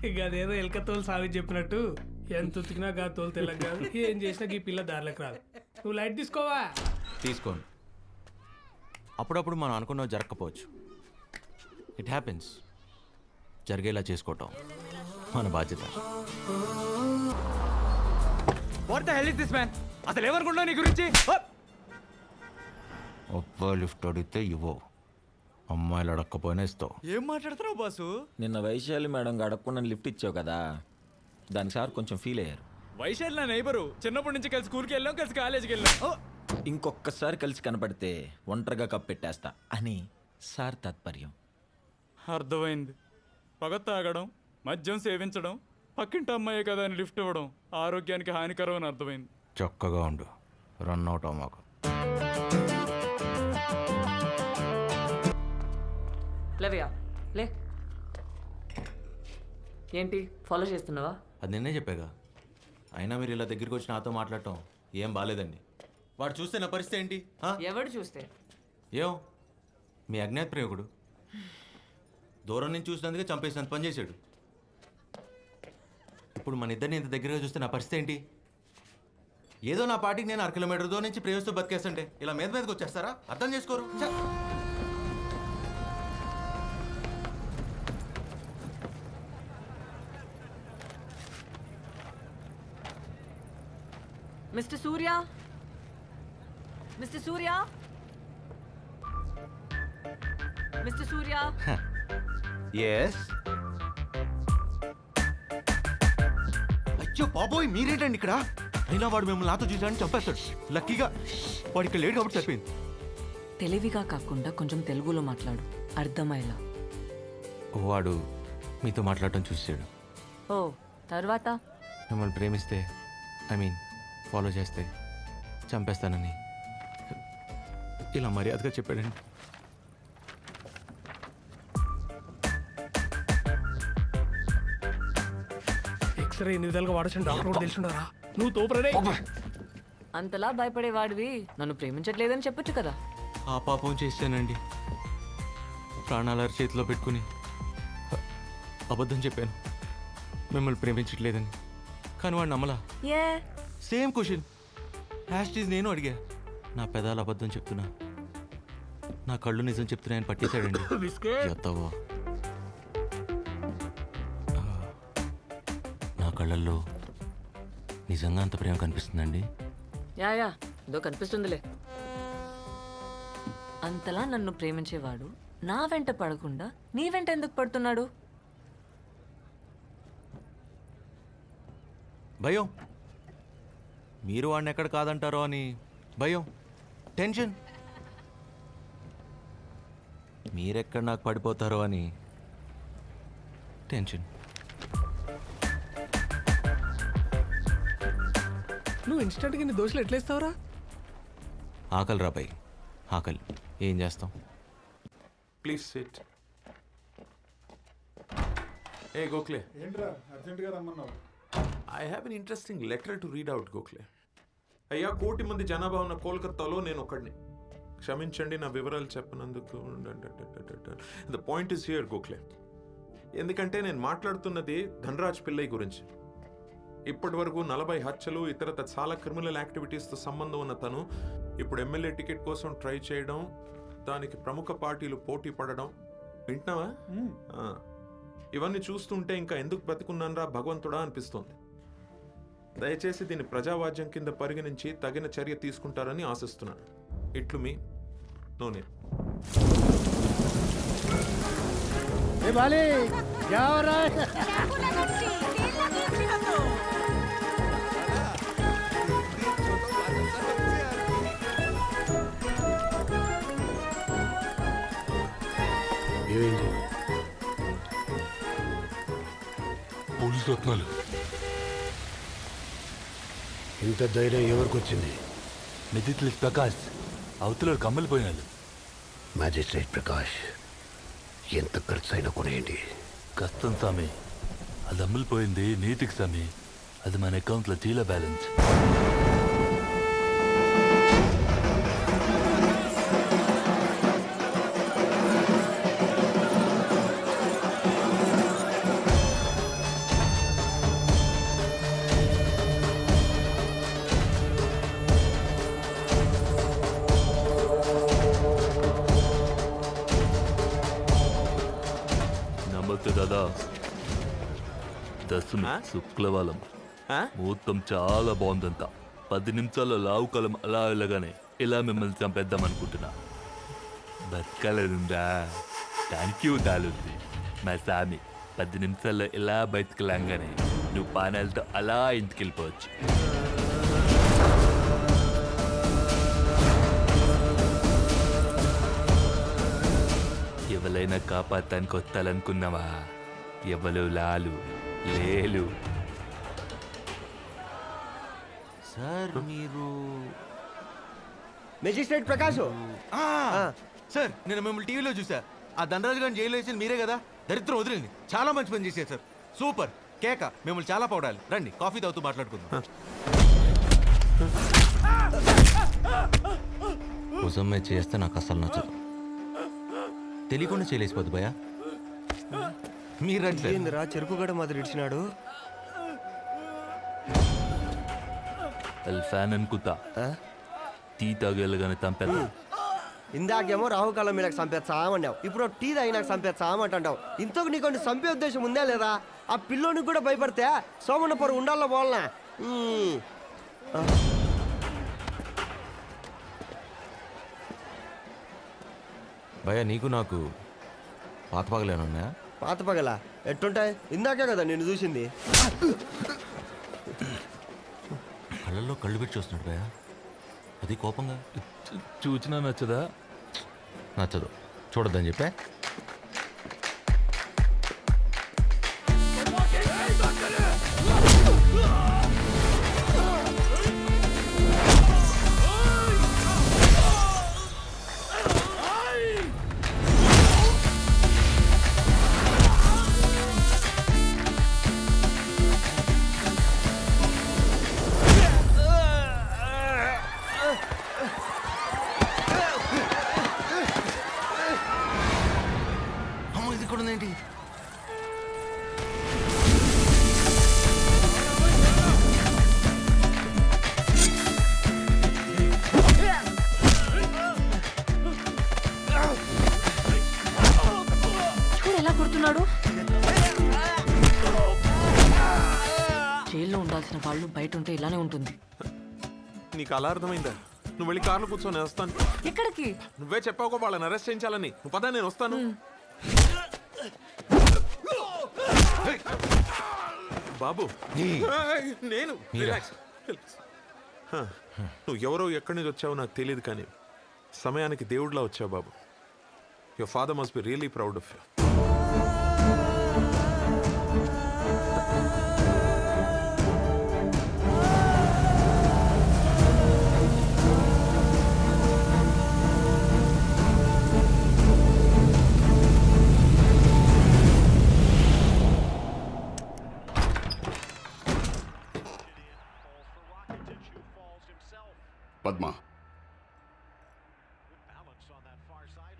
ఇక అదేదో ఎలక తోలు సావి చెప్పినట్టు ఎంత ఉతికినా గా తోలు తెల్లగా కాదు, ఏం చేసినా ఈ పిల్ల దారిలోకి రాదు. నువ్వు లైట్ తీసుకోవా? తీసుకోను. అప్పుడప్పుడు మనం అనుకున్నవి జరగకపోవచ్చు. It happens. జరిగేలా చేసుకోవటం మన బాధ్యత. What the hell is this man? అసలు ఏమనుకుంటున్నావు నీ గురించి? అబ్బాయి లిఫ్ట్ అడిగితే ఇవ్వో, అమ్మాయిలు అడగకపోయినా ఇస్తావు. ఏం మాట్లాడుతున్నావు బాసు? నిన్న వైశాలి మేడం అడగకుండా లిఫ్ట్ ఇచ్చావు కదా, దానికి సార్ కొంచెం ఫీల్ అయ్యారు. వైశాలి నా నైబరు, చిన్నప్పటి నుంచి కలిసి స్కూల్కి వెళ్ళాం, కలిసి కాలేజీకి వెళ్ళాం. ఇంకొకసారి కలిసి కనపడితే ఒంటరిగా కప్పెట్టేస్తా అని సార్ తాత్పర్యం. అర్థమైంది. పగ తాగడం, మద్యం సేవించడం, పక్కింటి అమ్మాయే కదా అని లిఫ్ట్ ఇవ్వడం ఆరోగ్యానికి హానికరం అని అర్థమైంది. చక్కగా ఉండు, రన్ అవుట్ అవ్వమాకు. లేవయ్యా లే. ఏంటి ఫాలో చేస్తున్నావా? అది నిన్నే చెప్పాగా. అయినా మీరు ఇలా దగ్గరికి వచ్చి నాతో మాట్లాడటం ఏం బాలేదండి. వాడు చూస్తే నా పరిస్థితి ఏంటి? ఎవడు చూస్తే? ఏం మీ అజ్ఞాత ప్రేమికుడు దూరం నుంచి చూసినందుకే చంపేసినంత పని చేశాడు. ఇప్పుడు మన ఇద్దరిని ఇంత దగ్గరగా చూస్తే నా పరిస్థితి ఏంటి? ఏదో నా పాటికి నేను 1 కిలోమీటర్ దూరం నుంచి ప్రేమిస్తూ బతికేస్తుంటే ఇలా మీదకి వచ్చేస్తారా? అర్థం చేసుకోరు. మిస్టర్ సూర్య, మిస్టర్ సూర్య, మిస్టర్ సూర్య. ఎస్. అయ్యో బాబోయ్, మీరేంటండి ఇక్కడ? అయినా వాడు మిమ్మల్ని నాతో చూసాడని చంపేస్తాడు. లక్కీగా వాడు ఇక్కడ లేడు కాబట్టి చెప్పింది. తెలివిగా కాకుండా కొంచెం తెలుగులో మాట్లాడు, అర్థమయ్యేలా. వాడు మీతో మాట్లాడటం చూసాడు. ఓ తర్వాత? మిమ్మల్ని ప్రేమిస్తే, ఐ మీన్ ఫాలో చేస్తే చంపేస్తానని ఇలా మర్యాదగా చెప్పాడండి. ఎక్స్రే ఎన్ని విధాలుగా వాడొచ్చు డాక్టర్ కూడా తెలిసిండారా? నువ్వు తోపరే. అంతలా భయపడేవాడివి నన్ను ప్రేమించట్లేదని చెప్పొచ్చు కదా. ఆ పాపం చేశానండి. ప్రాణాల చేతిలో పెట్టుకుని అబద్ధం చెప్పాను మిమ్మల్ని ప్రేమించట్లేదని. కానీ వాడు నమ్మలా. ఏ సేమ్ క్వశ్చన్ హ్యాష్టీజ్ నేను అడిగా. నా పెదాలు అబద్ధం చెప్తున్నా, నా కళ్ళు నిజం చెప్తున్నాయని పట్టేశాడండి. ఎత్తవో నా కళ్ళల్లో నిజంగా అంత ప్రేమ కనిపిస్తుందండి. యా ఏదో కనిపిస్తుందిలే. అంతలా నన్ను ప్రేమించేవాడు నా వెంట పడకుండా నీ వెంట ఎందుకు పడుతున్నాడు? భయం. మీరు వాడిని ఎక్కడ కాదంటారో అని భయం, టెన్షన్. మీరెక్కడ నాకు పడిపోతారో అని టెన్షన్. నువ్వు ఇన్స్టెంట్గా నీ దోశలు ఎట్లా ఇస్తావురా? ఆకలి రాబాయి, ఆకలి. ఏం చేస్తాం? Please SIT. ఏ గోఖలే, ఏంట్రా అర్జెంటుగా రమ్మన్నావు? I have an interesting letter to read out Gokhale. అయ్యా, 1 కోటి మంది జనాభా ఉన్న కోల్కతాలో నేను ఒకడిని. క్షమించండి నా వివరాలు చెప్పనందుకు. The point is here Gokhale. ఎందుకంటే నేను మాట్లాడుతున్నది ధనరాజ్ పిల్లై గురించి. ఇప్పటి వరకు 40 హత్యలు, ఇతరత చాలా క్రిమినల్ యాక్టివిటీస్తో సంబంధం ఉన్న తను ఇప్పుడు ఎమ్మెల్యే టికెట్ కోసం ట్రై చేయడం, దానికి ప్రముఖ పార్టీలు పోటీ పడడం. వింటున్నావా? ఇవన్నీ చూస్తుంటే ఇంకా ఎందుకు బతికున్నానరా భగవంతుడా అనిపిస్తోంది. దయచేసి దీన్ని ప్రజావాజ్యం కింద పరిగణించి తగిన చర్య తీసుకుంటారని ఆశిస్తున్నాను. ఇట్లు మీ నోనే. పోలీసు రత్నాలు. ఇంత ధైర్యం ఎవరికి వచ్చింది? మెజిస్ట్రేట్ ప్రకాష్ అవతల కమ్మలిపోయినాడు. మ్యాజిస్ట్రేట్ ప్రకాష్, ఎంత ఖర్చు అయినా కొనేయండి. కష్టం స్వామి, అది అమ్ములిపోయింది నీతికి స్వామి. అది మన అకౌంట్లో జీరో బ్యాలెన్స్. దశమి ఆ? శుక్లవాలం ఆ? ముహూర్తం చాలా బాగుందంట 10 నిమిషాల్లో లావు కలం అలా వెళ్ళగానే ఇలా మిమ్మల్ని చంపేద్దాం అనుకుంటున్నా బతకాలనుందా దానికి దాలుంది మా సామి 10 నిమిషాల్లో ఇలా బయటకు లాగానే నువ్వు పానాలతో అలా ఇంటికి వెళ్ళిపోవచ్చు. ఎవరైనా కాపాడటానికి వస్తాలనుకున్నావా? ఎవరు లాలు లేలు. సార్ మీరు మెజిస్ట్రేట్ ప్రకాష్ సార్ నేను మిమ్మల్ని టీవీలో చూసా. ఆ ధనరాజు గారిని జైలు వేసింది మీరే కదా? దరిద్రం వదిలింది. చాలా మంచి పని చేశారు సార్. సూపర్ కేక. మిమ్మల్ని చాలా పొగడాలి. రండి కాఫీ తాగుతూ మాట్లాడుకుందాం. ముసమ్మే చేస్తే నాకు అసలు నచ్చదు. తెలియకుండా చేయలేసిపోద్దు భయ. మీరు రండి సార్. ఏందిరా చెరుకుగడ మాదిరి ఇడిచినాడు. ఫ్యాన్ అనుకుంటా టీ తాగేళ్ళగానే తంపేద్దా. ఇందాకేమో రాహుకాలం మీద చంపేస్తామన్నావు, ఇప్పుడు టీ తాగి నాకు చంపేస్తామంటావు. ఇంతకు నీకు చంపే ఉద్దేశం ఉందా లేదా? ఆ పిల్లోనికి కూడా భయపడితే సోమన్న పొరు ఉండాలో పోవాలనా? భయ నీకు నాకు పాత పగలేనున్నాయా? పాత పగల ఎట్టుంటాయి? ఇందాకే కదా నేను చూసింది. కళ్ళల్లో కళ్ళు పెట్టి చూస్తున్నాడు భయ. అది కోపంగా. చూచినా నచ్చదా? నచ్చదు. చూడొద్దని చెప్పా. ఇది కూడా ఏంటి? చూడు ఎలా కొడుతున్నాడు. జైల్లో ఉండాల్సిన వాళ్ళు బయట ఉంటే ఇలానే ఉంటుంది. నీకు అలా అర్థమైందా? నువ్వు వెళ్ళి కార్లో కూర్చొని వస్తాను. ఎక్కడికి? నువ్వే చెప్పావు వాళ్ళని అరెస్ట్ చేయించాలని. నువ్వు పదా, నేను వస్తాను. బాబు నేను రిలాక్స్. నువ్వు ఎవరో ఎక్కడి నుంచి వచ్చావో నాకు తెలియదు, కానీ సమయానికి దేవుడిలా వచ్చావు బాబు. Your father must be really proud of you. Padma,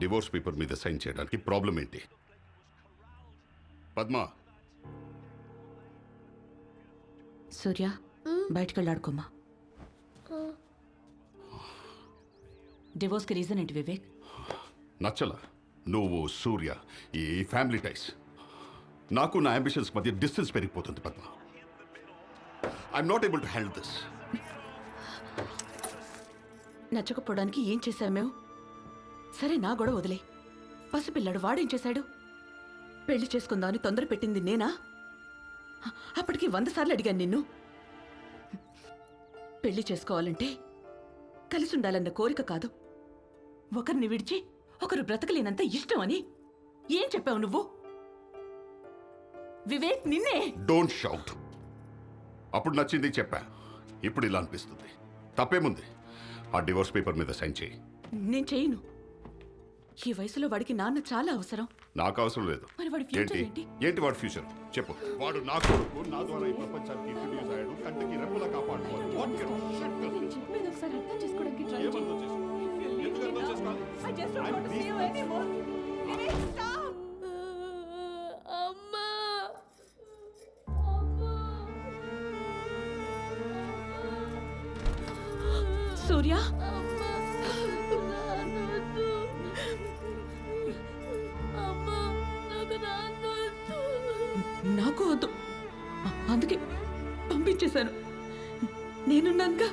divorce paper మీద సైన్ చేయడానికి ప్రాబ్లం ఏంటి? పద్మ, సూర్య బయటకు వెళ్ళాడుకోమా. డివోర్స్కి రీజన్ ఏంటి వివేక్? నచ్చల నువ్వు సూర్య ఈ ఫ్యామిలీ టైస్. నాకు నా అంబిషన్స్ మధ్య డిస్టెన్స్ పెరిగిపోతుంది Padma. I'm not able to handle this. నచ్చకపోవడానికి ఏం చేశావు మేము? సరే నా గొడవ వదిలే. పసిపిల్లాడు వాడేం చేశాడు? పెళ్లి చేసుకుందామని తొందర పెట్టింది నేనా? అప్పటికి 100 సార్లు అడిగాను నిన్ను. పెళ్లి చేసుకోవాలంటే కలిసి ఉండాలన్న కోరిక కాదు, ఒకరిని విడిచి ఒకరు బ్రతకలేనంత ఇష్టం అని. ఏం చెప్పావు నువ్వు? వివేక్ నిన్నే. Don't shout. అప్పుడు నచ్చింది చెప్పా, ఇప్పుడు ఇలా అనిపిస్తుంది. తప్పేముంది? ఆ డివోర్స్ పేపర్ మీద సైన్ చేయి. నేను చేయను. ఈ వయసులో వాడికి నాన్న చాలా అవసరం. నాకు అవసరం లేదు. మరి వాడి ఫ్యూచర్ ఏంటి? ఏంటి వాడి ఫ్యూచర్ చెప్పు. వాడు నా కొడుకు, నా ద్వారా ఈ ప్రపంచానికి ఇంట్రడ్యూస్ అయ్యాడు. కంటికి రెప్పలా కాపాడుకోవాలి. What kind of shit does this? చెప్పేది ఒకసారి అర్థం చేసుకోవడానికి ట్రై ఏం అర్థం చేసుకోవాలి? ఎందుకు అర్థం చేసుకోవాలి? I'm సూర్య, నాకు వద్దు. అందుకే పంపించేశాను. నేనున్నానుగా.